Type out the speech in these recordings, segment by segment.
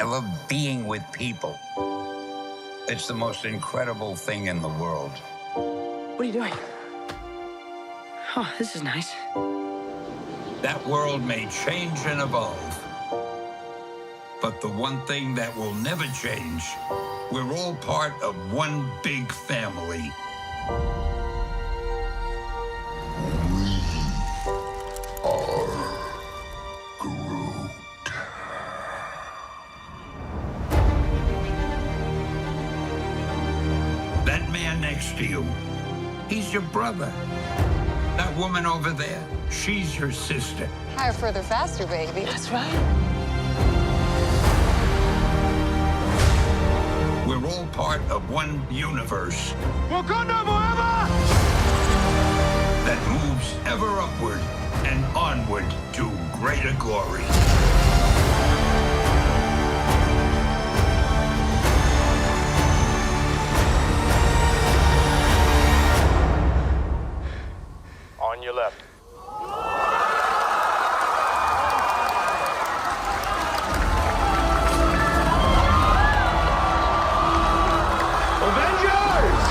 I love being with people. It's the most incredible thing in the world. What are you doing? Oh, this is nice. That world may change and evolve, but the one thing that will never change, we're all part of one big family. That man next to you, he's your brother. That woman over there, she's your sister. Higher, further, faster, baby. That's right. We're all part of one universe Wakanda forever! that moves ever upward and onward to greater glory. On your left. Avengers!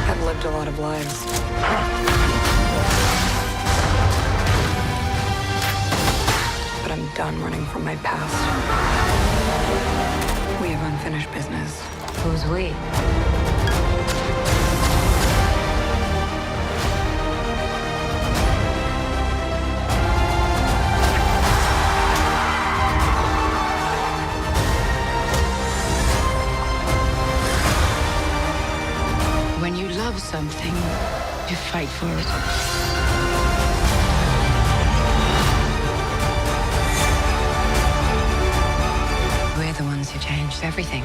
I've lived a lot of lives. But I'm done running from my past. We have unfinished business. Who's we? When you love something, you fight for it. We're the ones who changed everything.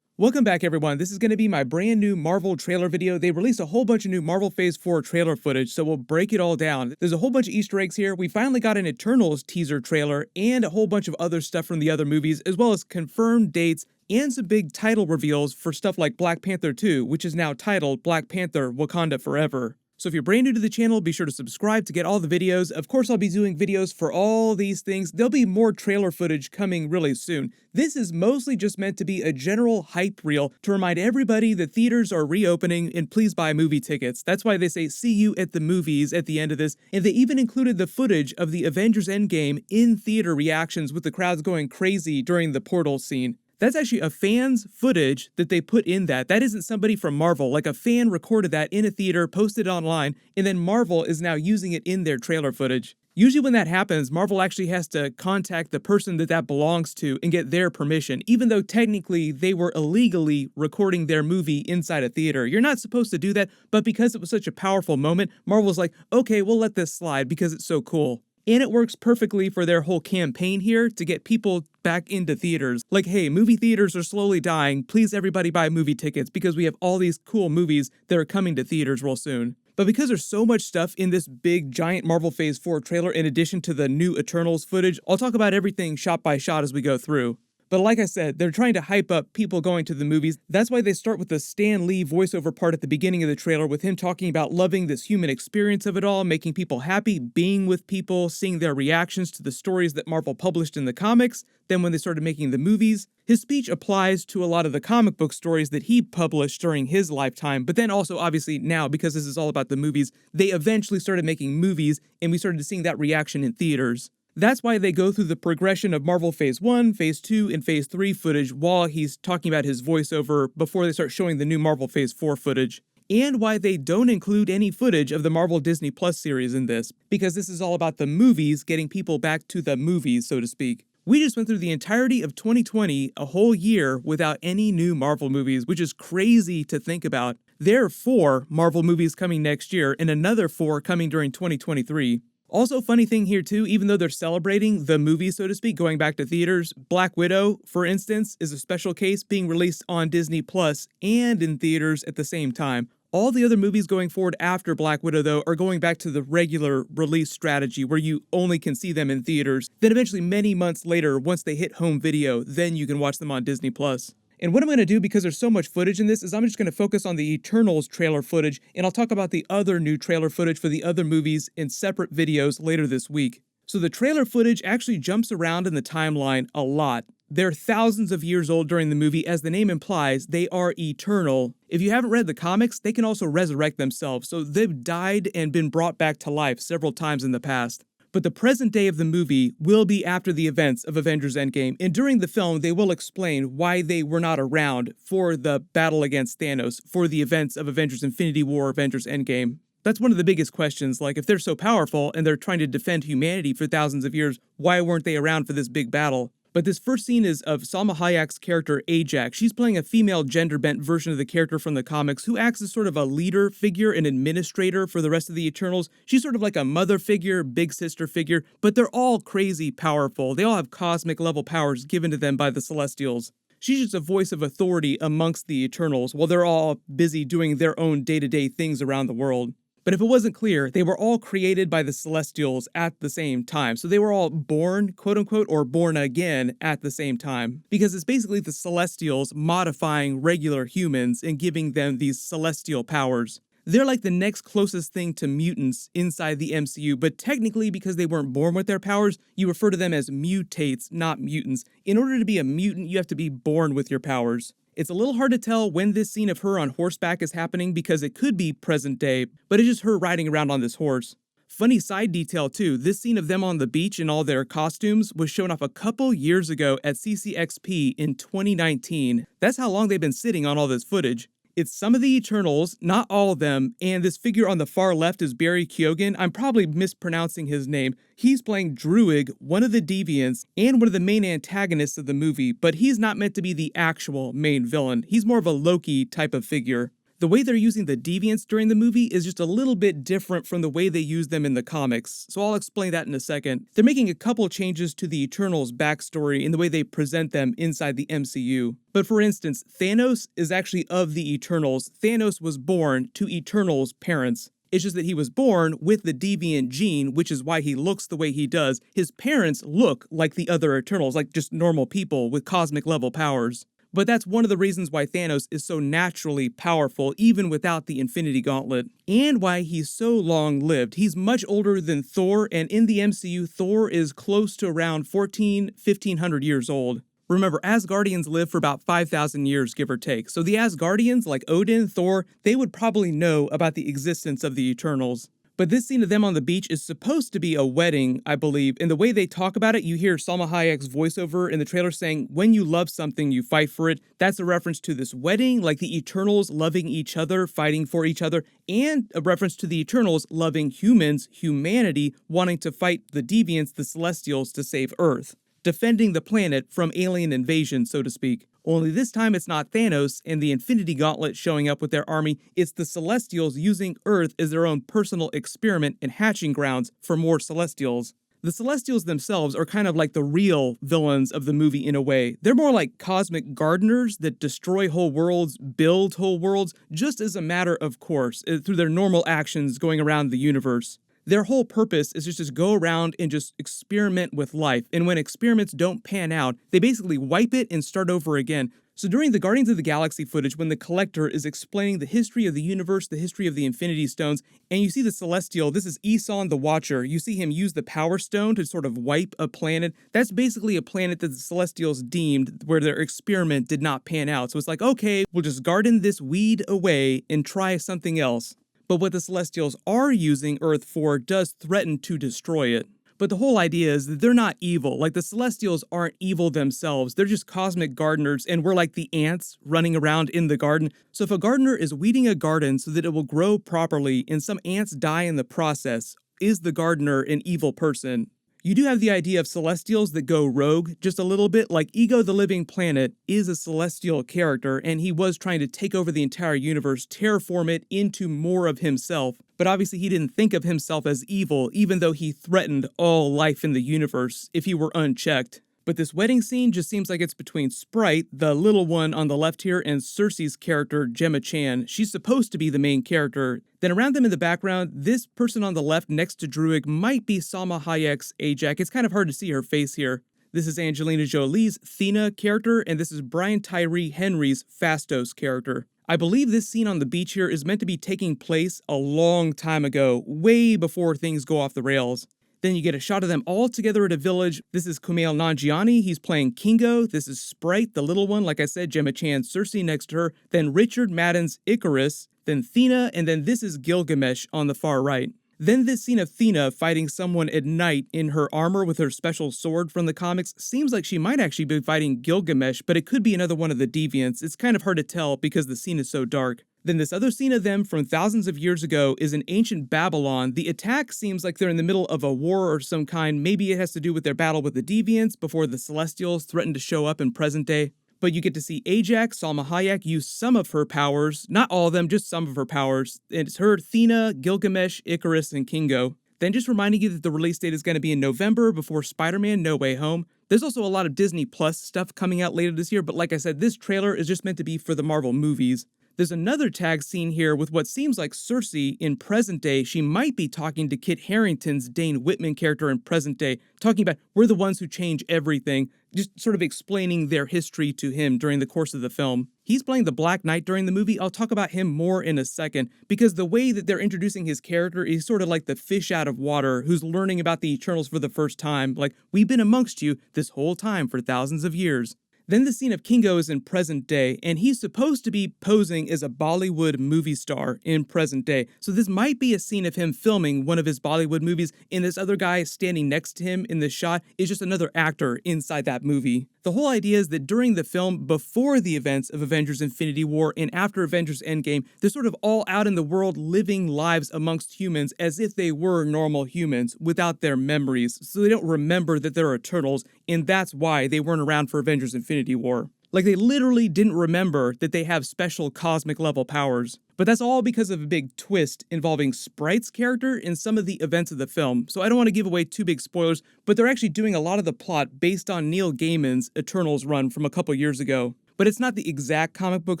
Welcome back, everyone. This is going to be my brand new Marvel trailer video. They released a whole bunch of new Marvel Phase 4 trailer footage, so we'll break it all down. There's a whole bunch of Easter eggs here. We finally got an Eternals teaser trailer and a whole bunch of other stuff from the other movies, as well as confirmed dates and some big title reveals for stuff like Black Panther 2, which is now titled Black Panther: Wakanda Forever. So if you're brand new to the channel, be sure to subscribe to get all the videos. Of course, I'll be doing videos for all these things. There'll be more trailer footage coming really soon. This is mostly just meant to be a general hype reel to remind everybody that theaters are reopening and please buy movie tickets. That's why they say see you at the movies at the end of this. And they even included the footage of the Avengers Endgame in theater reactions with the crowds going crazy during the portal scene. That's actually a fan's footage that they put in that. That isn't somebody from Marvel. Like, a fan recorded that in a theater, posted it online, and then Marvel is now using it in their trailer footage. Usually when that happens, Marvel actually has to contact the person that belongs to and get their permission, even though technically they were illegally recording their movie inside a theater. You're not supposed to do that, but because it was such a powerful moment, Marvel's like, okay, we'll let this slide because it's so cool. And it works perfectly for their whole campaign here to get people back into theaters. Like, hey, movie theaters are slowly dying. Please, everybody buy movie tickets because we have all these cool movies that are coming to theaters real soon. But because there's so much stuff in this big, giant Marvel Phase 4 trailer in addition to the new Eternals footage, I'll talk about everything shot by shot as we go through. But like I said, they're trying to hype up people going to the movies. That's why they start with the Stan Lee voiceover part at the beginning of the trailer with him talking about loving this human experience of it all, making people happy, being with people, seeing their reactions to the stories that Marvel published in the comics. Then when they started making the movies, his speech applies to a lot of the comic book stories that he published during his lifetime, but then also obviously now, because this is all about the movies, they eventually started making movies and we started seeing that reaction in theaters. That's why they go through the progression of Marvel Phase 1, Phase 2, and Phase 3 footage while he's talking about his voiceover before they start showing the new Marvel Phase 4 footage. And why they don't include any footage of the Marvel Disney Plus series in this, because this is all about the movies getting people back to the movies, so to speak. We just went through the entirety of 2020, a whole year, without any new Marvel movies, which is crazy to think about. There are 4 Marvel movies coming next year, and another 4 coming during 2023. Also, funny thing here too, even though they're celebrating the movie, so to speak, going back to theaters, Black Widow, for instance, is a special case being released on Disney Plus and in theaters at the same time. All the other movies going forward after Black Widow, though, are going back to the regular release strategy where you only can see them in theaters. Then eventually, many months later, once they hit home video, then you can watch them on Disney Plus. And what I'm going to do, because there's so much footage in this, is I'm just going to focus on the Eternals trailer footage, and I'll talk about the other new trailer footage for the other movies in separate videos later this week. So the trailer footage actually jumps around in the timeline a lot. They're thousands of years old during the movie. As the name implies, they are eternal. If you haven't read the comics, they can also resurrect themselves, so they've died and been brought back to life several times in the past. But the present day of the movie will be after the events of Avengers Endgame, and during the film, they will explain why they were not around for the battle against Thanos, for the events of Avengers Infinity War, Avengers Endgame. That's one of the biggest questions, like if they're so powerful and they're trying to defend humanity for thousands of years, why weren't they around for this big battle? But this first scene is of Salma Hayek's character Ajax. She's playing a female gender-bent version of the character from the comics who acts as sort of a leader figure, an administrator for the rest of the Eternals. She's sort of like a mother figure, big sister figure, but they're all crazy powerful. They all have cosmic level powers given to them by the Celestials. She's just a voice of authority amongst the Eternals while they're all busy doing their own day-to-day things around the world. But if it wasn't clear, they were all created by the Celestials at the same time. So they were all born, quote unquote, or born again at the same time. Because it's basically the Celestials modifying regular humans and giving them these celestial powers. They're like the next closest thing to mutants inside the MCU, but technically because they weren't born with their powers, you refer to them as mutates, not mutants. In order to be a mutant, you have to be born with your powers. It's a little hard to tell when this scene of her on horseback is happening because it could be present day, but it's just her riding around on this horse. Funny side detail too, this scene of them on the beach in all their costumes was shown off a couple years ago at CCXP in 2019. That's how long they've been sitting on all this footage. It's some of the Eternals, not all of them, and this figure on the far left is Barry Keoghan. I'm probably mispronouncing his name. He's playing Druig, one of the Deviants, and one of the main antagonists of the movie, but he's not meant to be the actual main villain. He's more of a Loki type of figure. The way they're using the Deviants during the movie is just a little bit different from the way they use them in the comics, so I'll explain that in a second. They're making a couple changes to the Eternals' backstory in the way they present them inside the MCU. But for instance, Thanos is actually of the Eternals. Thanos was born to Eternals' parents. It's just that he was born with the deviant gene, which is why he looks the way he does. His parents look like the other Eternals, like just normal people with cosmic level powers. But that's one of the reasons why Thanos is so naturally powerful, even without the Infinity Gauntlet, and why he's so long-lived. He's much older than Thor, and in the MCU, Thor is close to around 1,500 years old. Remember, Asgardians live for about 5,000 years, give or take, so the Asgardians, like Odin, Thor, they would probably know about the existence of the Eternals. But this scene of them on the beach is supposed to be a wedding, I believe, and the way they talk about it, you hear Salma Hayek's voiceover in the trailer saying, when you love something, you fight for it. That's a reference to this wedding, like the Eternals loving each other, fighting for each other, and a reference to the Eternals loving humans, humanity, wanting to fight the Deviants, the Celestials, to save Earth. Defending the planet from alien invasion, so to speak. Only this time it's not Thanos and the Infinity Gauntlet showing up with their army, it's the Celestials using Earth as their own personal experiment and hatching grounds for more Celestials. The Celestials themselves are kind of like the real villains of the movie in a way. They're more like cosmic gardeners that destroy whole worlds, build whole worlds, just as a matter of course, through their normal actions going around the universe. Their whole purpose is just to go around and just experiment with life, and when experiments don't pan out, they basically wipe it and start over again. So during the Guardians of the Galaxy footage, when the Collector is explaining the history of the universe, the history of the Infinity Stones, and you see the Celestial, this is Eson the Watcher, you see him use the Power Stone to sort of wipe a planet. That's basically a planet that the Celestials deemed where their experiment did not pan out. So it's like, okay, we'll just garden this weed away and try something else. But what the Celestials are using Earth for does threaten to destroy it. But the whole idea is that they're not evil. Like, the Celestials aren't evil themselves. They're just cosmic gardeners, and we're like the ants running around in the garden. So if a gardener is weeding a garden so that it will grow properly and some ants die in the process, is the gardener an evil person? You do have the idea of Celestials that go rogue just a little bit, like Ego the Living Planet is a Celestial character, and he was trying to take over the entire universe, terraform it into more of himself. But obviously he didn't think of himself as evil, even though he threatened all life in the universe if he were unchecked. But this wedding scene just seems like it's between Sprite, the little one on the left here, and Cersei's character, Gemma Chan. She's supposed to be the main character. Then around them in the background, this person on the left next to Druig might be Salma Hayek's Ajak. It's kind of hard to see her face here. This is Angelina Jolie's Thena character, and this is Brian Tyree Henry's Phastos character. I believe this scene on the beach here is meant to be taking place a long time ago, way before things go off the rails. Then you get a shot of them all together at a village. This is Kumail Nanjiani, he's playing Kingo. This is Sprite, the little one, like I said, Gemma Chan, Cersei next to her. Then Richard Madden's Icarus, then Thena, and then this is Gilgamesh on the far right. Then this scene of Thena fighting someone at night in her armor with her special sword from the comics seems like she might actually be fighting Gilgamesh, but it could be another one of the deviants. It's kind of hard to tell because the scene is so dark. Then this other scene of them from thousands of years ago is in ancient Babylon. The attack seems like they're in the middle of a war or some kind. Maybe it has to do with their battle with the deviants before the Celestials threaten to show up in present day. But you get to see Ajak, Salma Hayek, use some of her powers. Not all of them, just some of her powers. And it's her, Thena, Gilgamesh, Icarus, and Kingo. Then just reminding you that the release date is going to be in November before Spider-Man No Way Home. There's also a lot of Disney Plus stuff coming out later this year, but like I said, this trailer is just meant to be for the Marvel movies. There's another tag scene here with what seems like Cersei in present day. She might be talking to Kit Harington's Dane Whitman character in present day, talking about we're the ones who change everything, just sort of explaining their history to him during the course of the film. He's playing the Black Knight during the movie. I'll talk about him more in a second, because the way that they're introducing his character is sort of like the fish out of water who's learning about the Eternals for the first time, like, we've been amongst you this whole time for thousands of years. Then the scene of Kingo is in present day, and he's supposed to be posing as a Bollywood movie star in present day. So this might be a scene of him filming one of his Bollywood movies, and this other guy standing next to him in the shot is just another actor inside that movie. The whole idea is that during the film, before the events of Avengers Infinity War and after Avengers Endgame, they're sort of all out in the world living lives amongst humans as if they were normal humans without their memories, so they don't remember that they're Eternals, and that's why they weren't around for Avengers Infinity War. Like, they literally didn't remember that they have special cosmic level powers. But that's all because of a big twist involving Sprite's character in some of the events of the film. So I don't want to give away too big spoilers, but they're actually doing a lot of the plot based on Neil Gaiman's Eternals run from a couple years ago. But it's not the exact comic book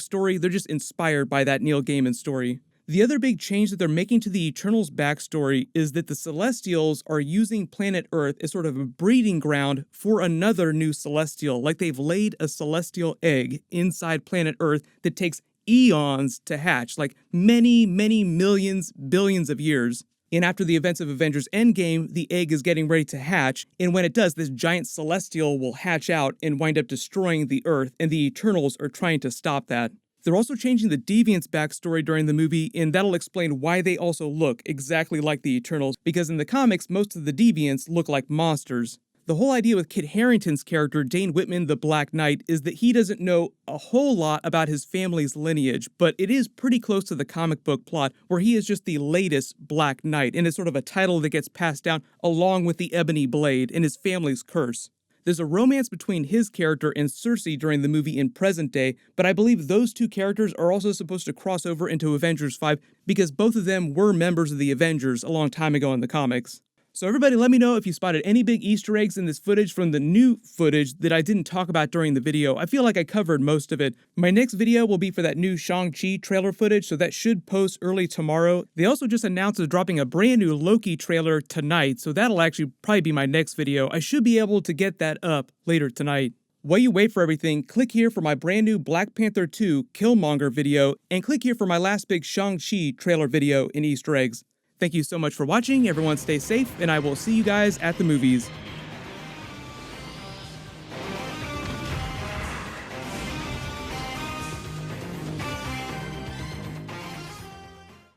story, they're just inspired by that Neil Gaiman story. The other big change that they're making to the Eternals backstory is that the Celestials are using planet Earth as sort of a breeding ground for another new Celestial, like they've laid a Celestial egg inside planet Earth that takes eons to hatch, like many, many millions, billions of years. And after the events of Avengers Endgame, the egg is getting ready to hatch, and when it does, this giant Celestial will hatch out and wind up destroying the Earth, and the Eternals are trying to stop that. They're also changing the Deviants' backstory during the movie, and that'll explain why they also look exactly like the Eternals, because in the comics, most of the Deviants look like monsters. The whole idea with Kit Harington's character, Dane Whitman, the Black Knight, is that he doesn't know a whole lot about his family's lineage, but it is pretty close to the comic book plot, where he is just the latest Black Knight, and it's sort of a title that gets passed down along with the Ebony Blade and his family's curse. There's a romance between his character and Cersei during the movie in present day, but I believe those two characters are also supposed to cross over into Avengers 5 because both of them were members of the Avengers a long time ago in the comics. So everybody let me know if you spotted any big Easter eggs in this footage from the new footage that I didn't talk about during the video. I feel like I covered most of it. My next video will be for that new Shang-Chi trailer footage, so that should post early tomorrow. They also just announced they're dropping a brand new Loki trailer tonight, so that'll actually probably be my next video. I should be able to get that up later tonight. While you wait for everything, click here for my brand new Black Panther 2 Killmonger video, and click here for my last big Shang-Chi trailer video and Easter eggs. Thank you so much for watching, everyone stay safe, and I will see you guys at the movies.